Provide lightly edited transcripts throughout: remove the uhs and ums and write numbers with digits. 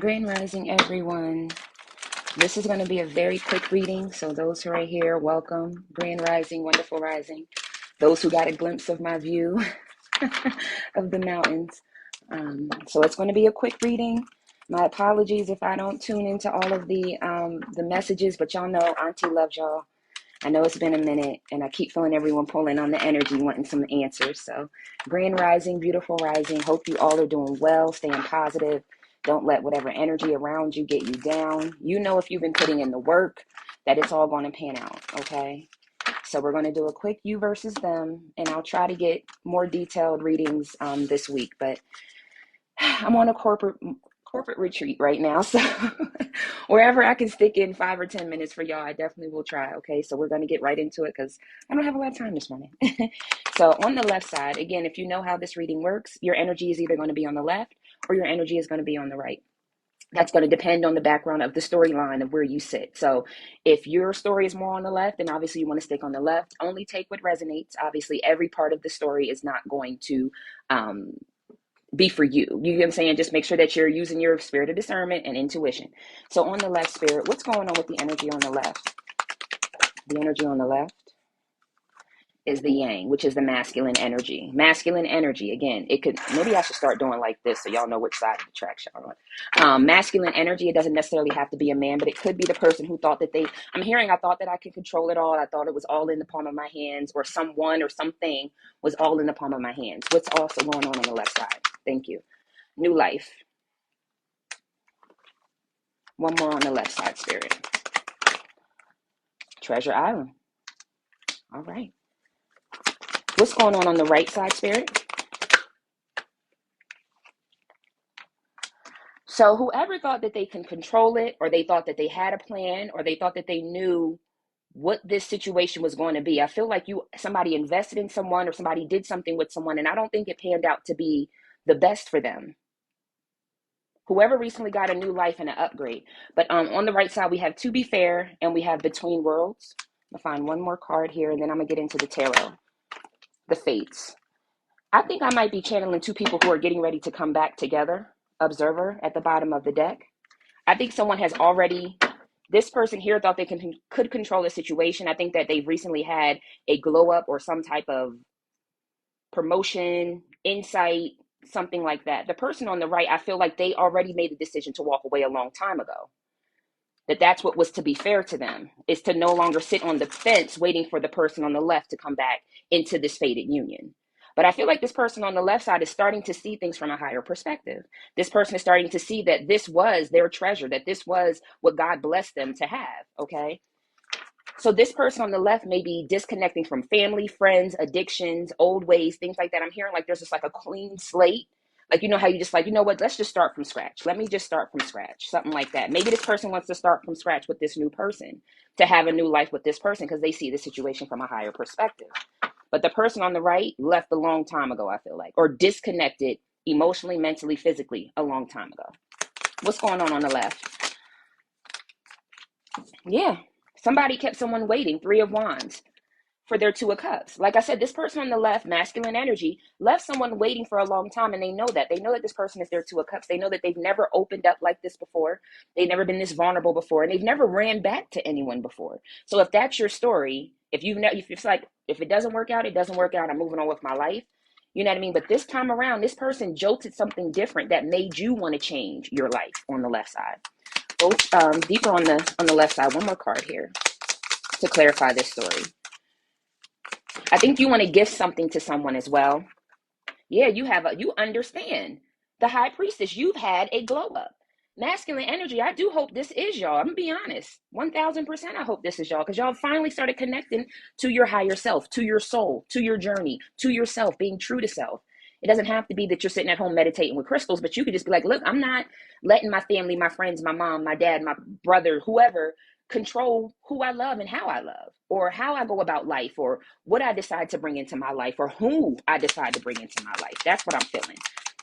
Grand Rising, everyone. This is going to be a very quick reading, so those who are here, welcome. Grand Rising, wonderful rising. Those who got a glimpse of my view of the mountains. So it's going to be a quick reading. My apologies if I don't tune into all of the messages, but y'all know Auntie loves y'all. I know it's been a minute, and I keep feeling everyone pulling on the energy, wanting some answers. So, Grand Rising, beautiful rising. Hope you all are doing well, staying positive. Don't let whatever energy around you get you down. You know, if you've been putting in the work, that it's all going to pan out, okay? So we're going to do a quick you versus them, and I'll try to get more detailed readings this week. But I'm on a corporate retreat right now, so wherever I can stick in 5 or 10 minutes for y'all, I definitely will try. Okay, so we're going to get right into it because I don't have a lot of time this morning. So on the left side, again, if you know how this reading works, your energy is either going to be on the left or your energy is going to be on the right. That's going to depend on the background of the storyline of where you sit. So if your story is more on the left, then obviously you want to stick on the left. Only take what resonates. Obviously, every part of the story is not going to be for you. You get what I'm saying? Just make sure that you're using your spirit of discernment and intuition. So on the left, spirit, what's going on with the energy on the left? The energy on the left is the yang, which is the masculine energy. Masculine energy, again, it could, maybe I should start doing like this so y'all know which side of the track y'all on. Masculine energy, it doesn't necessarily have to be a man, but it could be the person who thought that I thought that I could control it all. I thought it was all in the palm of my hands, or someone or something was all in the palm of my hands. What's also going on the left side? Thank you. New life. One more on the left side, spirit. Treasure Island. All right. What's going on the right side, spirit? So whoever thought that they can control it, or they thought that they had a plan, or they thought that they knew what this situation was going to be, I feel like somebody invested in someone, or somebody did something with someone, and I don't think it panned out to be the best for them. Whoever recently got a new life and an upgrade. But on the right side, we have To Be Fair, and we have Between Worlds. I'm going to find one more card here, and then I'm going to get into the tarot. The Fates. I think I might be channeling two people who are getting ready to come back together. Observer at the bottom of the deck. I think someone has already, this person here thought they could control the situation. I think that they've recently had a glow up or some type of promotion, insight, something like that. The person on the right, I feel like they already made the decision to walk away a long time ago. That's what was to be fair to them, is to no longer sit on the fence waiting for the person on the left to come back into this fated union. But I feel like this person on the left side is starting to see things from a higher perspective. This person is starting to see that this was their treasure, that this was what God blessed them to have, okay? So this person on the left may be disconnecting from family, friends, addictions, old ways, things like that. I'm hearing like there's just like a clean slate. Like, you know how you just like, you know what, let's just start from scratch. Let me just start from scratch. Something like that. Maybe this person wants to start from scratch with this new person, to have a new life with this person, because they see the situation from a higher perspective. But the person on the right left a long time ago, I feel like, or disconnected emotionally, mentally, physically a long time ago. What's going on the left? Yeah. Somebody kept someone waiting. Three of Wands for their Two of Cups. Like I said, this person on the left, masculine energy, left someone waiting for a long time, and they know that. They know that this person is their Two of Cups. They know that they've never opened up like this before. They've never been this vulnerable before, and they've never ran back to anyone before. So if that's your story, if it's like, if it doesn't work out, it doesn't work out. I'm moving on with my life. You know what I mean? But this time around, this person jolted something different that made you want to change your life on the left side. Go deeper on the left side. One more card here to clarify this story. I think you want to gift something to someone as well. Yeah, you understand. The high priestess, you've had a glow up. Masculine energy, I do hope this is y'all. I'm gonna be honest. 1000% I hope this is y'all, because y'all finally started connecting to your higher self, to your soul, to your journey, to yourself, being true to self. It doesn't have to be that you're sitting at home meditating with crystals, but you could just be like, look, I'm not letting my family, my friends, my mom, my dad, my brother, whoever, control who I love and how I love, or how I go about life, or what I decide to bring into my life, or who I decide to bring into my life. That's what I'm feeling.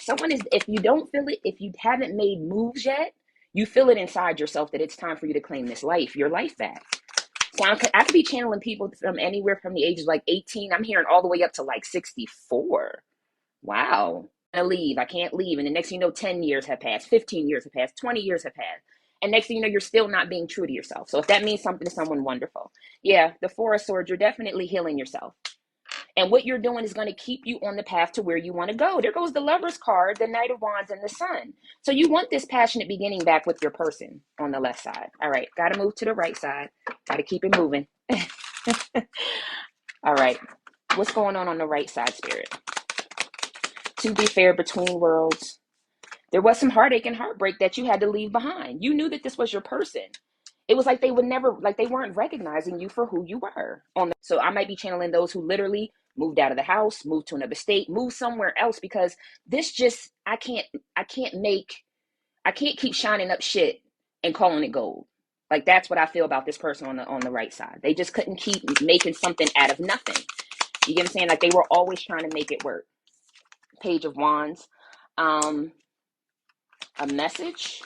Someone is, if you don't feel it, if you haven't made moves yet, you feel it inside yourself that it's time for you to claim this life, your life back. So I could be channeling people from anywhere from the ages like 18. I'm hearing all the way up to like 64. Wow. to leave. I can't leave. And the next thing you know, 10 years have passed, 15 years have passed, 20 years have passed. And next thing you know, you're still not being true to yourself. So if that means something to someone, wonderful. Yeah, the Four of Swords, you're definitely healing yourself. And what you're doing is going to keep you on the path to where you want to go. There goes the Lover's card, the Knight of Wands, and the Sun. So you want this passionate beginning back with your person on the left side. All right, got to move to the right side. Got to keep it moving. All right, what's going on the right side, Spirit? To be fair, between worlds, there was some heartache and heartbreak that you had to leave behind. You knew that this was your person. It was like they would never, like they weren't recognizing you for who you were. So I might be channeling those who literally moved out of the house, moved to another state, moved somewhere else, because this just, I can't keep shining up shit and calling it gold. Like that's what I feel about this person on the right side. They just couldn't keep making something out of nothing. You get what I'm saying? Like they were always trying to make it work. Page of Wands. A message,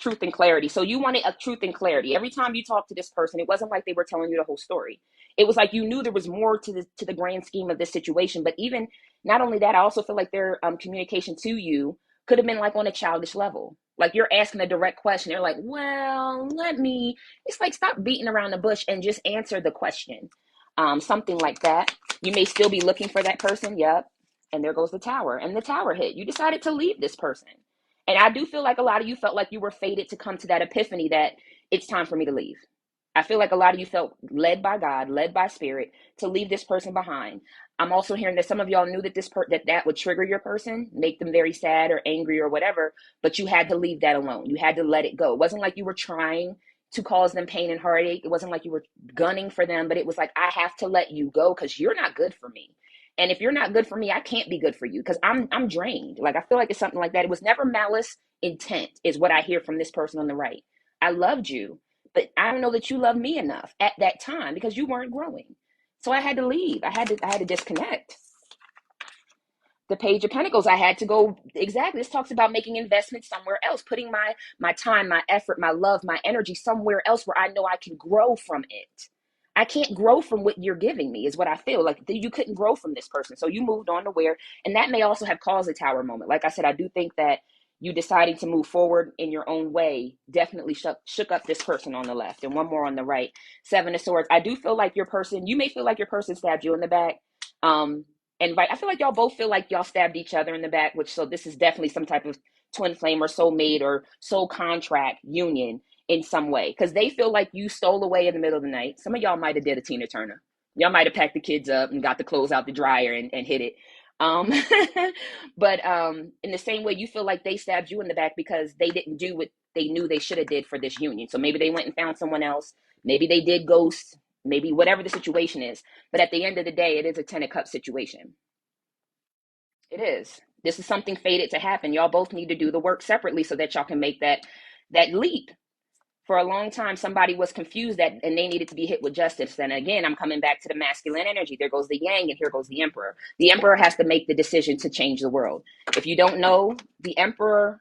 truth and clarity. So you wanted a truth and clarity. Every time you talked to this person, it wasn't like they were telling you the whole story. It was like you knew there was more to the grand scheme of this situation. But even not only that, I also feel like their communication to you could have been like on a childish level. Like you're asking a direct question. They're like, well, it's like, stop beating around the bush and just answer the question. Something like that. You may still be looking for that person. Yep. And there goes the Tower. And the Tower hit. You decided to leave this person. And I do feel like a lot of you felt like you were fated to come to that epiphany that it's time for me to leave. I feel like a lot of you felt led by God, led by spirit to leave this person behind. I'm also hearing that some of y'all knew that that would trigger your person, make them very sad or angry or whatever, but you had to leave that alone. You had to let it go. It wasn't like you were trying to cause them pain and heartache. It wasn't like you were gunning for them, but it was like, I have to let you go because you're not good for me. And if you're not good for me, I can't be good for you because I'm drained. Like I feel like it's something like that. It was never malice intent, is what I hear from this person on the right. I loved you, but I don't know that you loved me enough at that time because you weren't growing. So I had to leave. I had to disconnect. The Page of Pentacles, I had to go. Exactly. This talks about making investments somewhere else, putting my time, my effort, my love, my energy somewhere else where I know I can grow from it. I can't grow from what you're giving me, is what I feel like. You couldn't grow from this person. So you moved on to where, and that may also have caused a Tower moment. Like I said, I do think that you deciding to move forward in your own way definitely shook up this person on the left. And one more on the right. Seven of Swords. I do feel like you may feel like your person stabbed you in the back. And right, I feel like y'all both feel like y'all stabbed each other in the back, so this is definitely some type of twin flame or soulmate or soul contract union in some way, because they feel like you stole away in the middle of the night. Some of y'all might have did a Tina Turner. Y'all might have packed the kids up and got the clothes out the dryer and hit it. But in the same way, you feel like they stabbed you in the back because they didn't do what they knew they should have did for this union. So maybe they went and found someone else. Maybe they did ghost. Maybe whatever the situation is. But at the end of the day, it is a Ten of Cups situation. It is. This is something fated to happen. Y'all both need to do the work separately so that y'all can make that leap. For a long time, somebody was confused and they needed to be hit with justice. And again, I'm coming back to the masculine energy. There goes the yang and here goes the emperor. The emperor has to make the decision to change the world. If you don't know, the emperor,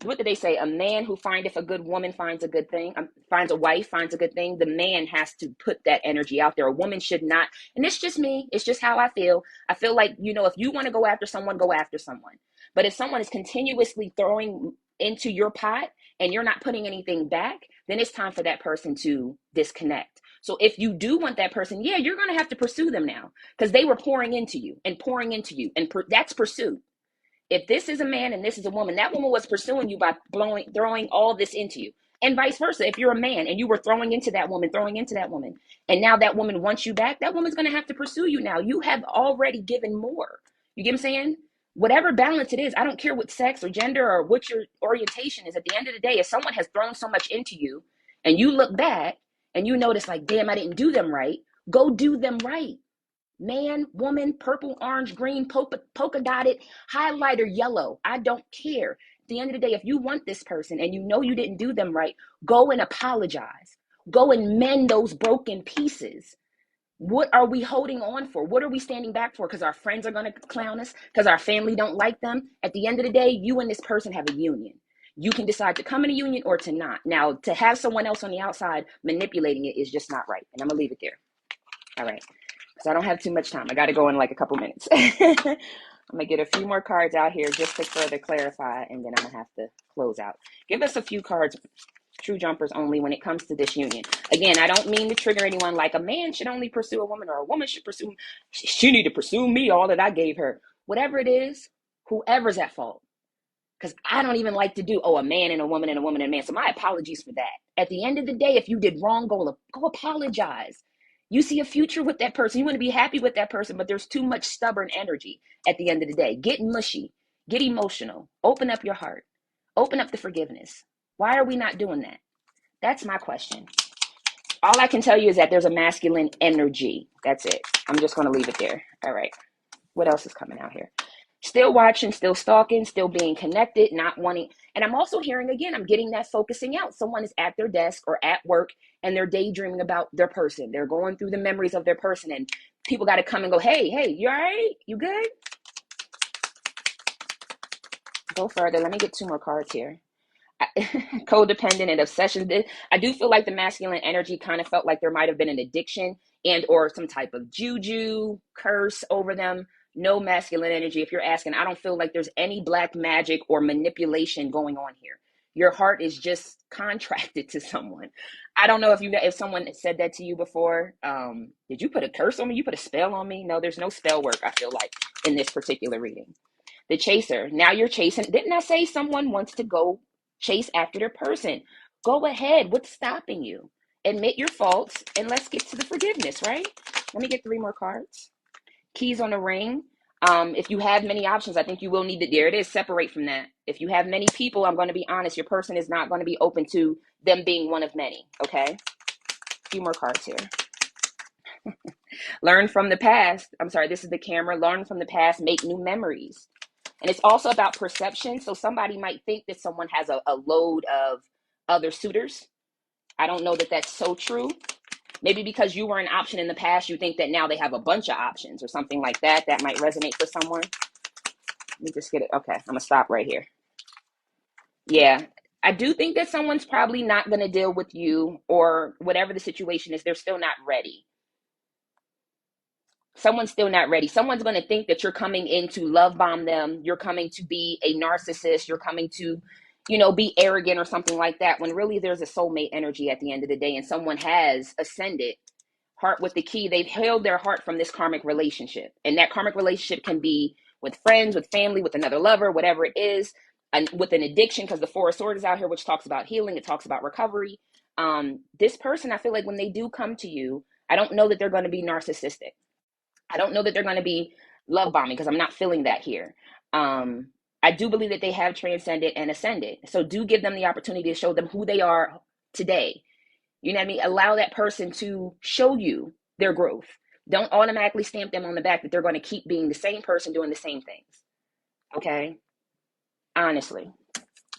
what did they say? A man who findeth a good woman finds a good thing, finds a wife, finds a good thing. The man has to put that energy out there. A woman should not. And it's just me. It's just how I feel. I feel like, if you want to go after someone, go after someone. But if someone is continuously throwing into your pot and you're not putting anything back, then it's time for that person to disconnect. So if you do want that person, yeah, you're going to have to pursue them now because they were pouring into you. And that's pursuit. If this is a man and this is a woman, that woman was pursuing you by throwing all this into you. And vice versa. If you're a man and you were throwing into that woman, and now that woman wants you back, that woman's going to have to pursue you now. You have already given more. You get what I'm saying? Whatever balance it is, I don't care what sex or gender or what your orientation is. At the end of the day, if someone has thrown so much into you and you look back and you notice like, damn, I didn't do them right, go do them right. Man, woman, purple, orange, green, polka dotted, highlighter, yellow. I don't care. At the end of the day, if you want this person and you know you didn't do them right, go and apologize. Go and mend those broken pieces. What are we holding on for? What are we standing back for? Because our friends are going to clown us, because our family don't like them. At the end of the day, you and this person have a union. You can decide to come in a union or to not. Now, to have someone else on the outside manipulating it is just not right. And I'm going to leave it there. All right. Because I don't have too much time. I got to go in like a couple minutes. I'm going to get a few more cards out here just to further clarify, and then I'm going to have to close out. Give us a few cards, true jumpers only, when it comes to this union. Again, I don't mean to trigger anyone like a man should only pursue a woman or a woman should pursue, she need to pursue me, all that I gave her. Whatever it is, whoever's at fault. Because I don't even like to do, a man and a woman and a woman and a man. So my apologies for that. At the end of the day, if you did wrong, go apologize. You see a future with that person. You want to be happy with that person, but there's too much stubborn energy at the end of the day. Get mushy. Get emotional. Open up your heart. Open up the forgiveness. Why are we not doing that? That's my question. All I can tell you is that there's a masculine energy. That's it. I'm just going to leave it there. All right. What else is coming out here? Still watching, still stalking, still being connected, not wanting. And I'm also hearing again, I'm getting that focusing out. Someone is at their desk or at work and they're daydreaming about their person. They're going through the memories of their person, and people got to come and go, hey, you all right? You good? Go further. Let me get 2 more cards here. Codependent and obsession. I do feel like the masculine energy kind of felt like there might have been an addiction and or some type of juju curse over them. No masculine energy. If you're asking, I don't feel like there's any black magic or manipulation going on here. Your heart is just contracted to someone. I don't know if someone said that to you before. Did you put a curse on me? You put a spell on me? No, there's no spell work, I feel like, in this particular reading. The chaser. Now you're chasing. Didn't I say someone wants to go chase after their person? Go ahead. What's stopping you? Admit your faults and let's get to the forgiveness, right? Let me get 3 more cards. Keys on the ring. If you have many options, I think you will need to, there it is, separate from that. If you have many people, I'm going to be honest, your person is not going to be open to them being one of many, okay? A few more cards here. Learn from the past. I'm sorry, this is the camera. Learn from the past, make new memories. And it's also about perception. So somebody might think that someone has a load of other suitors. I don't know that that's so true. Maybe because you were an option in the past, you think that now they have a bunch of options or something like that. That might resonate for someone. Let me just get it. Okay, I'm going to stop right here. Yeah, I do think that someone's probably not going to deal with you, or whatever the situation is, they're still not ready. Someone's still not ready. Someone's going to think that you're coming in to love bomb them. You're coming to be a narcissist. You're coming to, be arrogant or something like that, when really there's a soulmate energy at the end of the day, and someone has ascended. Heart with the key. They've held their heart from this karmic relationship. And that karmic relationship can be with friends, with family, with another lover, whatever it is, and with an addiction, because the 4 of Swords is out here, which talks about healing. It talks about recovery. This person, I feel like when they do come to you, I don't know that they're going to be narcissistic. I don't know that they're going to be love bombing, because I'm not feeling that here. I do believe that they have transcended and ascended. So do give them the opportunity to show them who they are today. You know what I mean? Allow that person to show you their growth. Don't automatically stamp them on the back that they're going to keep being the same person doing the same things. Okay? Honestly.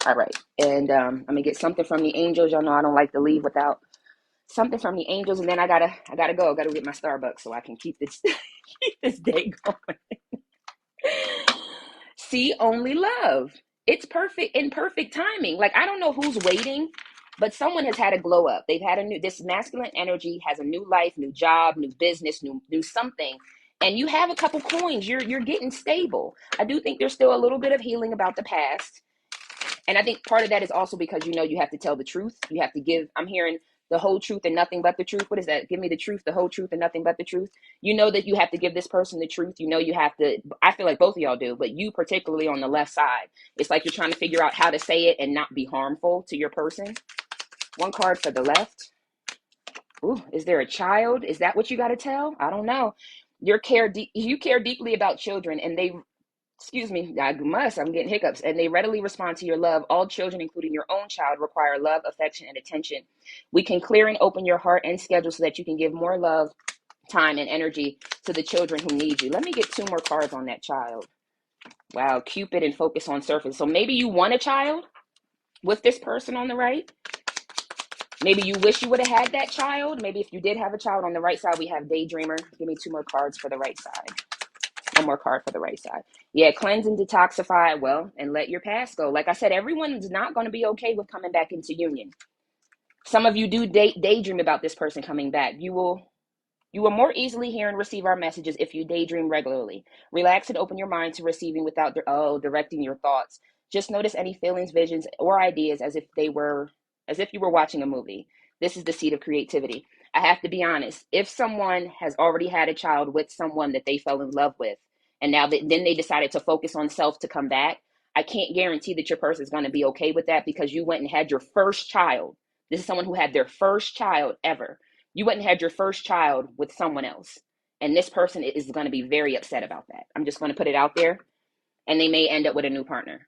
All right. And I'm going to get something from the angels. Y'all know I don't like to leave without something from the angels, and then I gotta go. I gotta get my Starbucks so I can keep this keep this day going. See, only love. It's perfect, in perfect timing. Like, I don't know who's waiting, but someone has had a glow up. They've had this masculine energy has a new life, new job, new business, new something. And you have a couple coins. You're getting stable. I do think there's still a little bit of healing about the past. And I think part of that is also because, you have to tell the truth. You have to give, I'm hearing the whole truth and nothing but the truth. What is that? Give me the truth, the whole truth, and nothing but the truth. You know that you have to give this person the truth. You have to, I feel like both of y'all do, but you particularly on the left side, it's like you're trying to figure out how to say it and not be harmful to your person. 1 card for the left. Ooh, is there a child? Is that what you got to tell? I don't know. You care deeply about children, and they, I'm getting hiccups. And they readily respond to your love. All children, including your own child, require love, affection, and attention. We can clear and open your heart and schedule so that you can give more love, time, and energy to the children who need you. Let me get 2 more cards on that child. Wow, Cupid and focus on surface. So maybe you want a child with this person on the right. Maybe you wish you would have had that child. Maybe if you did have a child, on the right side, we have Daydreamer. Give me 2 more cards for the right side. 1 more card for the right side. Yeah, cleanse and detoxify, and let your past go. Like I said, everyone's not going to be okay with coming back into union. Some of you do daydream about this person coming back. You will You will more easily hear and receive our messages if you daydream regularly. Relax and open your mind to receiving without directing your thoughts. Just notice any feelings, visions, or ideas as if you were watching a movie. This is the seed of creativity. I have to be honest. If someone has already had a child with someone that they fell in love with, and then they decided to focus on self to come back, I can't guarantee that your person is going to be okay with that because you went and had your first child. This is someone who had their first child ever. You went and had your first child with someone else. And this person is going to be very upset about that. I'm just going to put it out there. And they may end up with a new partner.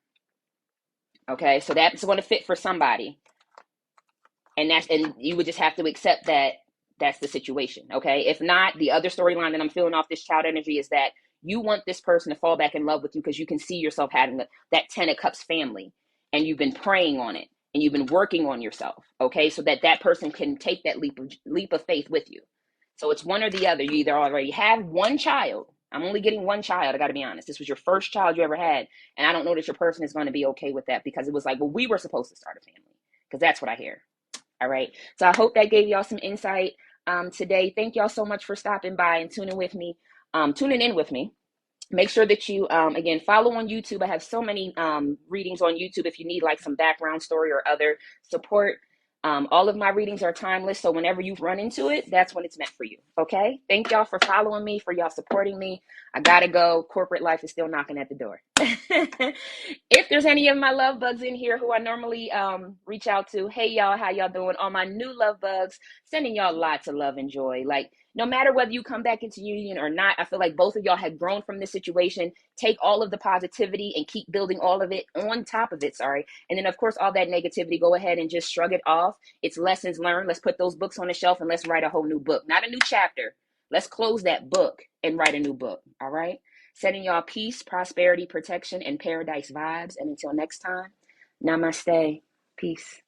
Okay, so that's going to fit for somebody. And you would just have to accept that that's the situation. Okay, if not, the other storyline that I'm feeling off this child energy is that you want this person to fall back in love with you because you can see yourself having that 10 of Cups family, and you've been praying on it and you've been working on yourself. Okay, so that person can take that leap of faith with you. So it's one or the other. You either already have one child. I'm only getting one child. I got to be honest. This was your first child you ever had. And I don't know that your person is going to be okay with that because it was like, well, we were supposed to start a family, because that's what I hear. All right. So I hope that gave y'all some insight today. Thank y'all so much for stopping by and tuning in with me. Make sure that you, again, follow on YouTube. I have so many readings on YouTube if you need like some background story or other support. All of my readings are timeless. So whenever you run into it, that's when it's meant for you. Okay. Thank y'all for following me, for y'all supporting me. I got to go. Corporate life is still knocking at the door. If there's any of my love bugs in here who I normally reach out to, hey y'all, how y'all doing? All my new love bugs, sending y'all lots of love and joy. Like, no matter whether you come back into union or not, I feel like both of y'all have grown from this situation. Take all of the positivity and keep building all of it on top of it. Sorry. And then, of course, all that negativity, go ahead and just shrug it off. It's lessons learned. Let's put those books on the shelf and let's write a whole new book, not a new chapter. Let's close that book and write a new book. All right. Sending y'all peace, prosperity, protection, and paradise vibes. And until next time, namaste. Peace.